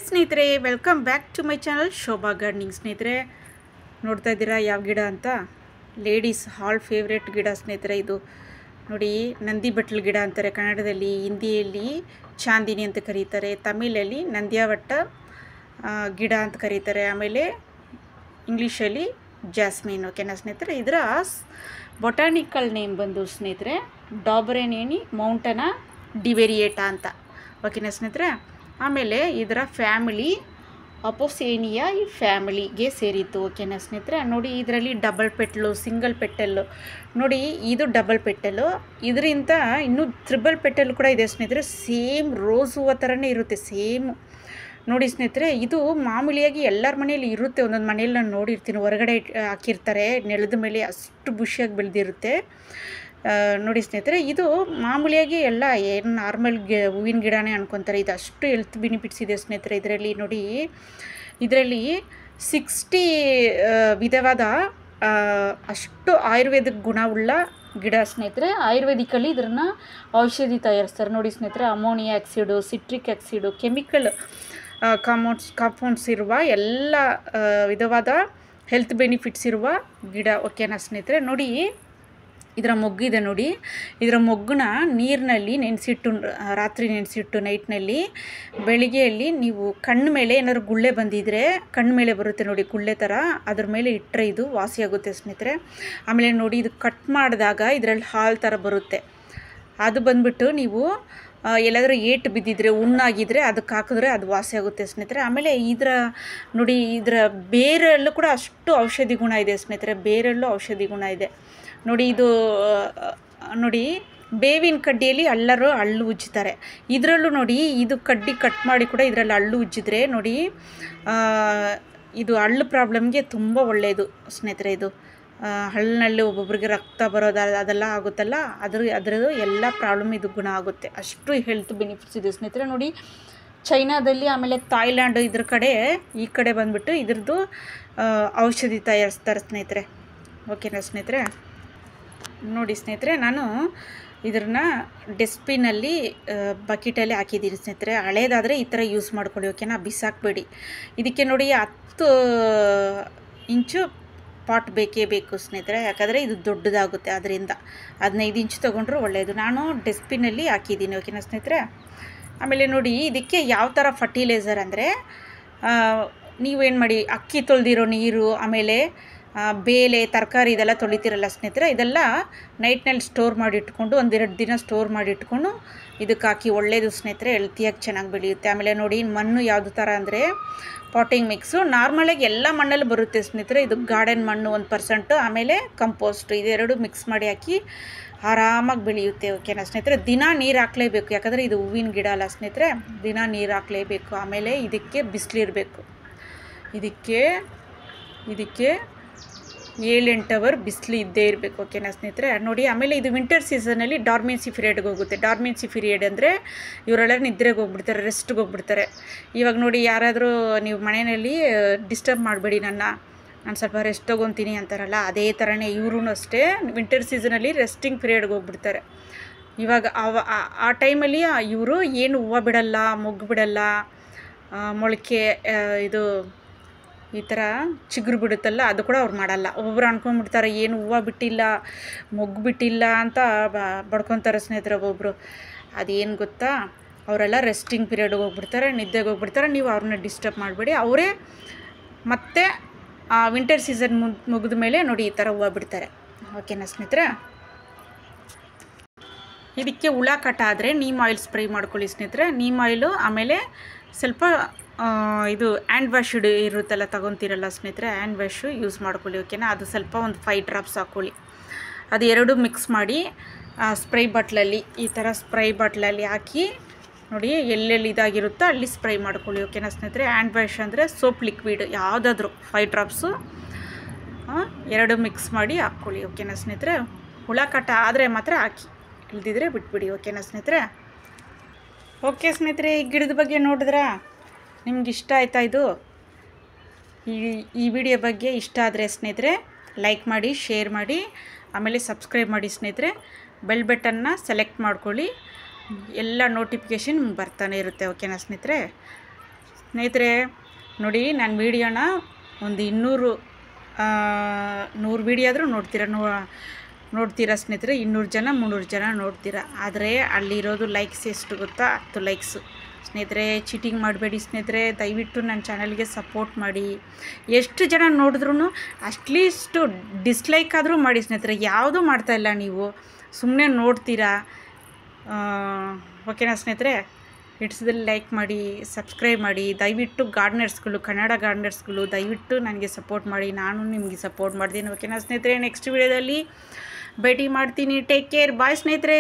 ಸ್ನೇಹಿತರೆ welcome back to my channel Shobha gardening. ಸ್ನೇಹಿತರೆ ನೋಡ್ತಾ ಇದ್ದೀರಾ ಯಾವ ಗಿಡ ಅಂತ? ಲೇಡೀಸ್ ಹಾಲ್ ಫೇವ್ರೇಟ್ ಗಿಡ ಸ್ನೇಹಿತರೆ. ಇದು ನೋಡಿ, ನಂದಿ ಬಟ್ಲು ಗಿಡ ಅಂತಾರೆ ಕನ್ನಡದಲ್ಲಿ, ಹಿಂದಿಯಲ್ಲಿ ಚಾಂದಿನಿ ಅಂತ ಕರೀತಾರೆ, ತಮಿಳಲ್ಲಿ ನಂದ್ಯಾವಟ್ಟ ಗಿಡ ಅಂತ ಕರೀತಾರೆ, ಆಮೇಲೆ ಇಂಗ್ಲೀಷಲ್ಲಿ ಜಾಸ್ಮಿನ್. ಓಕೆನಾ ಸ್ನೇಹಿತರೆ? ಇದರ ಬೊಟಾನಿಕಲ್ ನೇಮ್ ಬಂದು ಸ್ನೇಹಿತರೆ ಡಾಬರೆನೇನಿ ಮೌಂಟನಾ ಡಿವೆರಿಯೇಟಾ ಅಂತ. ಓಕೆನಾ ಸ್ನೇಹಿತರೆ? ಆಮೇಲೆ ಇದರ ಫ್ಯಾಮಿಲಿ ಅಪೋಸೇನಿಯಾ ಈ ಫ್ಯಾಮಿಲಿಗೆ ಸೇರಿತ್ತು. ಓಕೆನಾ ಸ್ನೇಹಿತರೆ? ನೋಡಿ, ಇದರಲ್ಲಿ ಡಬಲ್ ಪೆಟ್ಲು, ಸಿಂಗಲ್ ಪೆಟಲ್ಲು. ನೋಡಿ, ಇದು ಡಬಲ್ ಪೆಟಲ್ಲು, ಇದರಿಂದ ಇನ್ನೂ ತ್ರಿಬಲ್ ಪೆಟಲ್ ಕೂಡ ಇದೆ ಸ್ನೇಹಿತರೆ. ಸೇಮ್ ರೋಸ್ ಹೂವು ಥರನೇ ಇರುತ್ತೆ, ಸೇಮ್. ನೋಡಿ ಸ್ನೇಹಿತರೆ, ಇದು ಮಾಮೂಲಿಯಾಗಿ ಎಲ್ಲರ ಮನೆಯಲ್ಲಿ ಇರುತ್ತೆ. ಒಂದೊಂದು ಮನೆಯಲ್ಲಿ ನಾನು ನೋಡಿರ್ತೀನಿ, ಹೊರಗಡೆ ಹಾಕಿರ್ತಾರೆ ನೆಲದ ಮೇಲೆ, ಅಷ್ಟು ಬುಷಿಯಾಗಿ ಬೆಳೆದಿರುತ್ತೆ. ನೋಡಿ ಸ್ನೇಹಿತರೆ, ಇದು ಮಾಮೂಲಿಯಾಗಿ ಎಲ್ಲ ಏನು ನಾರ್ಮಲ್ ಹೂವಿನ ಗಿಡನೇ ಅನ್ಕೊತಾರೆ. ಇದು ಅಷ್ಟು ಹೆಲ್ತ್ ಬೆನಿಫಿಟ್ಸ್ ಇದೆ ಸ್ನೇಹಿತರೆ ಇದರಲ್ಲಿ. ನೋಡಿ, ಇದರಲ್ಲಿ 60 ವಿಧವಾದ ಅಷ್ಟು ಆಯುರ್ವೇದಿಕ್ ಗುಣವುಳ್ಳ ಗಿಡ ಸ್ನೇಹಿತರೆ. ಆಯುರ್ವೇದಿಕಲ್ಲಿ ಇದನ್ನು ಔಷಧಿ ತಯಾರಿಸ್ತಾರೆ. ನೋಡಿ ಸ್ನೇಹಿತರೆ, ಅಮೋನಿಯಾ ಆಕ್ಸಿಡು, ಸಿಟ್ರಿಕ್ ಆಕ್ಸಿಡು, ಕೆಮಿಕಲ್ ಕಾಂಪೌಂಡ್ಸ್ ಇರುವ ಎಲ್ಲ ವಿಧವಾದ ಹೆಲ್ತ್ ಬೆನಿಫಿಟ್ಸ್ ಇರುವ ಗಿಡ. ಓಕೆನಾ ಸ್ನೇಹಿತರೆ? ನೋಡಿ, ಇದರ ಮೊಗ್ಗಿದೆ ನೋಡಿ, ಇದರ ಮೊಗ್ಗನ್ನ ನೀರಿನಲ್ಲಿ ನೆನೆಸಿಟ್ಟು, ರಾತ್ರಿ ನೆನೆಸಿಟ್ಟು ನೈಟ್ನಲ್ಲಿ ಬೆಳಿಗ್ಗೆಯಲ್ಲಿ ನೀವು ಕಣ್ಣು ಮೇಲೆ ಏನಾದ್ರು ಗುಳ್ಳೆ ಬಂದಿದ್ದರೆ, ಕಣ್ಣು ಮೇಲೆ ಬರುತ್ತೆ ನೋಡಿ ಗುಳ್ಳೆ ಥರ, ಅದ್ರ ಮೇಲೆ ಇಟ್ಟರೆ ಇದು ವಾಸಿಯಾಗುತ್ತೆ ಸ್ನೇಹಿತರೆ. ಆಮೇಲೆ ನೋಡಿ, ಇದು ಕಟ್ ಮಾಡಿದಾಗ ಇದರಲ್ಲಿ ಹಾಲು ಥರ ಬರುತ್ತೆ, ಅದು ಬಂದುಬಿಟ್ಟು ನೀವು ಎಲ್ಲಾದರೂ ಏಟು ಬಿದ್ದಿದ್ರೆ, ಹುಣ್ಣಾಗಿದ್ದರೆ ಅದಕ್ಕೆ ಹಾಕಿದ್ರೆ ಅದು ವಾಸಿಯಾಗುತ್ತೆ ಸ್ನೇಹಿತರೆ. ಆಮೇಲೆ ಇದರ ನೋಡಿ, ಇದರ ಬೇರಲ್ಲೂ ಕೂಡ ಅಷ್ಟು ಔಷಧಿ ಗುಣ ಇದೆ ಸ್ನೇಹಿತರೆ, ಬೇರಲ್ಲೂ ಔಷಧಿ ಗುಣ ಇದೆ. ನೋಡಿ, ಇದು ನೋಡಿ, ಬೇವಿನ ಕಡ್ಡಿಯಲ್ಲಿ ಎಲ್ಲರೂ ಹಳ್ಳು ಉಜ್ಜುತ್ತಾರೆ. ಇದರಲ್ಲೂ ನೋಡಿ, ಇದು ಕಡ್ಡಿ ಕಟ್ ಮಾಡಿ ಕೂಡ ಇದರಲ್ಲಿ ಹಳ್ಳು ಉಜ್ಜಿದ್ರೆ ನೋಡಿ, ಇದು ಹಳ್ಳು ಪ್ರಾಬ್ಲಮ್ಗೆ ತುಂಬ ಒಳ್ಳೆಯದು ಸ್ನೇಹಿತರೆ. ಇದು ಹಳ್ಳಿನಲ್ಲಿ ಒಬ್ಬೊಬ್ರಿಗೆ ರಕ್ತ ಬರೋದು ಅದೆಲ್ಲ ಆಗುತ್ತಲ್ಲ, ಅದರದ್ದು ಎಲ್ಲ ಪ್ರಾಬ್ಲಮ್ ಇದು ಗುಣ ಆಗುತ್ತೆ, ಅಷ್ಟು ಹೆಲ್ತ್ ಬೆನಿಫಿಟ್ಸ್ ಇದೆ ಸ್ನೇಹಿತರೆ. ನೋಡಿ, ಚೈನಾದಲ್ಲಿ ಆಮೇಲೆ ಥಾಯ್ಲ್ಯಾಂಡ್ ಇದ್ರ ಕಡೆ, ಈ ಕಡೆ ಬಂದುಬಿಟ್ಟು ಇದ್ರದ್ದು ಔಷಧಿ ತಯಾರಿಸ್ತಾರೆ ಸ್ನೇಹಿತರೆ. ಓಕೆನಾ ಸ್ನೇಹಿತರೆ? ನೋಡಿ ಸ್ನೇಹಿತರೆ, ನಾನು ಇದನ್ನು ಡಸ್ಟ್ಬಿನಲ್ಲಿ ಬಕೆಟಲ್ಲಿ ಹಾಕಿದ್ದೀನಿ ಸ್ನೇಹಿತರೆ. ಹಳೇದಾದರೆ ಈ ಥರ ಯೂಸ್ ಮಾಡ್ಕೊಳ್ಳಿ, ಓಕೆನಾ? ಬಿಸಾಕಬೇಡಿ. ಇದಕ್ಕೆ ನೋಡಿ 10 ಇಂಚು ಪಾಟ್ ಬೇಕೇ ಬೇಕು ಸ್ನೇಹಿತರೆ, ಯಾಕಂದರೆ ಇದು ದೊಡ್ಡದಾಗುತ್ತೆ. ಅದರಿಂದ 15 ಇಂಚು ತೊಗೊಂಡ್ರು ಒಳ್ಳೆಯದು. ನಾನು ಡಸ್ಟ್ಬಿನಲ್ಲಿ ಹಾಕಿದ್ದೀನಿ. ಓಕೆನಾ ಸ್ನೇಹಿತರೆ? ಆಮೇಲೆ ನೋಡಿ, ಇದಕ್ಕೆ ಯಾವ ಥರ ಫರ್ಟಿಲೈಸರ್ ಅಂದರೆ, ನೀವೇನು ಮಾಡಿ, ಅಕ್ಕಿ ತೊಳೆದಿರೋ ನೀರು, ಆಮೇಲೆ ಬೇಳೆ, ತರಕಾರಿ ಇದೆಲ್ಲ ತೊಳಿತೀರಲ್ಲ ಸ್ನೇಹಿತರೆ, ಇದೆಲ್ಲ ನೈಟ್ನಲ್ಲಿ ಸ್ಟೋರ್ ಮಾಡಿ ಇಟ್ಕೊಂಡು 1-2 ದಿನ ಸ್ಟೋರ್ ಮಾಡಿ ಇಟ್ಕೊಂಡು ಇದಕ್ಕೆ ಹಾಕಿ, ಒಳ್ಳೆಯದು ಸ್ನೇಹಿತರೆ, ಹೆಲ್ತಿಯಾಗಿ ಚೆನ್ನಾಗಿ ಬೆಳೆಯುತ್ತೆ. ಆಮೇಲೆ ನೋಡಿ, ಮಣ್ಣು ಯಾವುದು ಥರ ಅಂದರೆ ಪಾಟಿಂಗ್ ಮಿಕ್ಸು, ನಾರ್ಮಲಾಗಿ ಎಲ್ಲ ಮಣ್ಣಲ್ಲಿ ಬರುತ್ತೆ ಸ್ನೇಹಿತರೆ. ಇದು ಗಾರ್ಡನ್ ಮಣ್ಣು 1%, ಆಮೇಲೆ ಕಂಪೋಸ್ಟ್, ಇದೆರಡು ಮಿಕ್ಸ್ ಮಾಡಿ ಹಾಕಿ ಆರಾಮಾಗಿ ಬೆಳೆಯುತ್ತೆ. ಓಕೆನಾ ಸ್ನೇಹಿತರೆ? ದಿನ ನೀರು ಹಾಕಲೇಬೇಕು, ಯಾಕಂದರೆ ಇದು ಹೂವಿನ ಗಿಡ ಅಲ್ಲ ಸ್ನೇಹಿತರೆ, ದಿನ ನೀರು ಹಾಕಲೇಬೇಕು. ಆಮೇಲೆ ಇದಕ್ಕೆ ಬಿಸಿಲಿರಬೇಕು, ಇದಕ್ಕೆ 7-8 ಅವರ್ ಬಿಸಿಲು ಇದ್ದೇ ಇರಬೇಕು. ಓಕೆನಾ ಸ್ನೇಹಿತರೆ? ನೋಡಿ, ಆಮೇಲೆ ಇದು ವಿಂಟರ್ ಸೀಸನಲ್ಲಿ ಡಾರ್ಮೆನ್ಸಿ ಪೀರಿಯಡ್ಗೆ ಹೋಗುತ್ತೆ. ಡಾರ್ಮೆನ್ಸಿ ಪೀರಿಯಡ್ ಅಂದರೆ ಇವರೆಲ್ಲ ನಿದ್ರೆಗೆ ಹೋಗ್ಬಿಡ್ತಾರೆ, ರೆಸ್ಟ್ಗೆ ಹೋಗ್ಬಿಡ್ತಾರೆ. ಇವಾಗ ನೋಡಿ, ಯಾರಾದರೂ ನೀವು ಮನೆಯಲ್ಲಿ ಡಿಸ್ಟರ್ಬ್ ಮಾಡಬೇಡಿ, ನಾನು ಸ್ವಲ್ಪ ರೆಸ್ಟ್ ತೊಗೊತೀನಿ ಅಂತಾರಲ್ಲ, ಅದೇ ಥರನೇ ಇವ್ರೂ ಅಷ್ಟೇ ವಿಂಟರ್ ಸೀಸನಲ್ಲಿ ರೆಸ್ಟಿಂಗ್ ಪೀರಿಯಡ್ಗೆ ಹೋಗ್ಬಿಡ್ತಾರೆ. ಇವಾಗ ಆ ಟೈಮಲ್ಲಿ ಇವರು ಏನು ಹೂವು ಬಿಡಲ್ಲ, ಮೊಗ್ಗು ಬಿಡಲ್ಲ, ಮೊಳಕೆ ಇದು ಈ ಥರ ಚಿಗುರು ಬಿಡುತ್ತಲ್ಲ, ಅದು ಕೂಡ ಅವ್ರು ಮಾಡಲ್ಲ. ಒಬ್ಬೊಬ್ರು ಅನ್ಕೊಂಡ್ಬಿಡ್ತಾರೆ, ಏನು ಹೂವು ಬಿಟ್ಟಿಲ್ಲ, ಮೊಗ್ಗು ಬಿಟ್ಟಿಲ್ಲ ಅಂತ ಬಡ್ಕೊತಾರೆ ಸ್ನೇಹಿತರೆ ಒಬ್ಬೊಬ್ಬರು. ಅದೇನು ಗೊತ್ತಾ, ಅವರೆಲ್ಲ ರೆಸ್ಟಿಂಗ್ ಪೀರಿಯಡ್ಗೆ ಹೋಗ್ಬಿಡ್ತಾರೆ, ನಿದ್ದೆಗೆ ಹೋಗ್ಬಿಡ್ತಾರೆ. ನೀವು ಅವ್ರನ್ನ ಡಿಸ್ಟರ್ಬ್ ಮಾಡಬೇಡಿ. ಅವರೇ ಮತ್ತೆ ವಿಂಟರ್ ಸೀಸನ್ ಮುಗಿದ ಮೇಲೆ ನೋಡಿ ಈ ಥರ ಹೂವು ಬಿಡ್ತಾರೆ. ಓಕೆನಾ ಸ್ನೇಹಿತರೆ? ಇದಕ್ಕೆ ಹುಳ ಕಟ ಆದರೆ ನೀಮ್ ಆಯಿಲ್ ಸ್ಪ್ರೇ ಮಾಡ್ಕೊಳ್ಳಿ ಸ್ನೇಹಿತರೆ. ನೀಮ್ ಆಯಿಲು, ಆಮೇಲೆ ಸ್ವಲ್ಪ ಇದು ಹ್ಯಾಂಡ್ ವಾಶ್ ಇರುತ್ತಲ್ಲ, ತಗೊತೀರಲ್ಲ ಸ್ನೇಹಿತರೆ, ಹ್ಯಾಂಡ್ ವಾಶು ಯೂಸ್ ಮಾಡ್ಕೊಳ್ಳಿ. ಓಕೆನಾ? ಅದು ಸ್ವಲ್ಪ ಒಂದು 5 ಡ್ರಾಪ್ಸ್ ಹಾಕ್ಕೊಳ್ಳಿ. ಅದು ಎರಡು ಮಿಕ್ಸ್ ಮಾಡಿ ಸ್ಪ್ರೇ ಬಾಟ್ಲಲ್ಲಿ, ಈ ಥರ ಸ್ಪ್ರೇ ಬಾಟ್ಲಲ್ಲಿ ಹಾಕಿ ನೋಡಿ, ಎಲ್ಲೆಲ್ಲಿ ಇದಾಗಿರುತ್ತೋ ಅಲ್ಲಿ ಸ್ಪ್ರೇ ಮಾಡ್ಕೊಳ್ಳಿ. ಓಕೆನಾ ಸ್ನೇಹಿತರೆ? ಹ್ಯಾಂಡ್ ವಾಶ್ ಅಂದರೆ ಸೋಪ್ ಲಿಕ್ವಿಡ್ ಯಾವುದಾದ್ರೂ 5 ಡ್ರಾಪ್ಸು ಎರಡು ಮಿಕ್ಸ್ ಮಾಡಿ ಹಾಕ್ಕೊಳ್ಳಿ. ಓಕೆನಾ ಸ್ನೇಹಿತರೆ? ಹುಳ ಕಟ ಆದರೆ ಮಾತ್ರ ಹಾಕಿ, ಇಲ್ದಿದ್ರೆ ಬಿಟ್ಬಿಡಿ. ಓಕೆನಾ ಸ್ನೇಹಿತರೆ? ಓಕೆ ಸ್ನೇಹಿತರೆ, ಈ ಗಿಡದ ಬಗ್ಗೆ ನೋಡಿದ್ರಾ? ನಿಮ್ಗೆ ಇಷ್ಟ ಆಯ್ತಾ? ಇದು ಈ ವಿಡಿಯೋ ಬಗ್ಗೆ ಇಷ್ಟ ಆದರೆ ಸ್ನೇಹಿತರೆ ಲೈಕ್ ಮಾಡಿ, ಶೇರ್ ಮಾಡಿ, ಆಮೇಲೆ ಸಬ್ಸ್ಕ್ರೈಬ್ ಮಾಡಿ ಸ್ನೇಹಿತರೆ. ಬೆಲ್ ಬಟನ್ನ ಸೆಲೆಕ್ಟ್ ಮಾಡ್ಕೊಳ್ಳಿ, ಎಲ್ಲ ನೋಟಿಫಿಕೇಷನ್ ಬರ್ತಾನೆ ಇರುತ್ತೆ. ಓಕೆನಾ ಸ್ನೇಹಿತರೆ? ಸ್ನೇಹಿತರೆ ನೋಡಿ, ನಾನು ವೀಡಿಯೋನ ಒಂದು 200 ವೀಡಿಯೋ ಆದರೂ ನೋಡ್ತೀರಾ ಸ್ನೇಹಿತರೆ. 200 ಜನ 300 ಜನ ನೋಡ್ತೀರಾ. ಆದರೆ ಅಲ್ಲಿರೋದು ಲೈಕ್ಸ್ ಎಷ್ಟು ಗೊತ್ತಾ? 10 ಲೈಕ್ಸು. ಸ್ನೇಹಿತರೆ ಚೀಟಿಂಗ್ ಮಾಡಬೇಡಿ ಸ್ನೇಹಿತರೆ, ದಯವಿಟ್ಟು ನನ್ನ ಚಾನಲ್ಗೆ ಸಪೋರ್ಟ್ ಮಾಡಿ. ಎಷ್ಟು ಜನ ನೋಡಿದ್ರೂ ಅಟ್ಲೀಸ್ಟು ಡಿಸ್ಲೈಕ್ ಆದರೂ ಮಾಡಿ ಸ್ನೇಹಿತರೆ. ಯಾವುದೂ ಮಾಡ್ತಾಯಿಲ್ಲ, ನೀವು ಸುಮ್ಮನೆ ನೋಡ್ತೀರಾ. ಓಕೆನಾ ಸ್ನೇಹಿತರೆ? ಹಿಡಿಸಿದಲ್ಲಿ ಲೈಕ್ ಮಾಡಿ, ಸಬ್ಸ್ಕ್ರೈಬ್ ಮಾಡಿ. ದಯವಿಟ್ಟು ಗಾರ್ಡನರ್ಸ್ಗಳು, ಕನ್ನಡ ಗಾರ್ಡನರ್ಸ್ಗಳು ದಯವಿಟ್ಟು ನನಗೆ ಸಪೋರ್ಟ್ ಮಾಡಿ. ನಾನು ನಿಮಗೆ ಸಪೋರ್ಟ್ ಮಾಡ್ತೀನಿ. ಓಕೆನಾ ಸ್ನೇಹಿತರೆ? ನೆಕ್ಸ್ಟ್ ವೀಡಿಯೋದಲ್ಲಿ ಭೇಟಿ ಮಾಡ್ತೀನಿ. Take care. ಬಾಯ್ ಸ್ನೇಹಿತರೆ.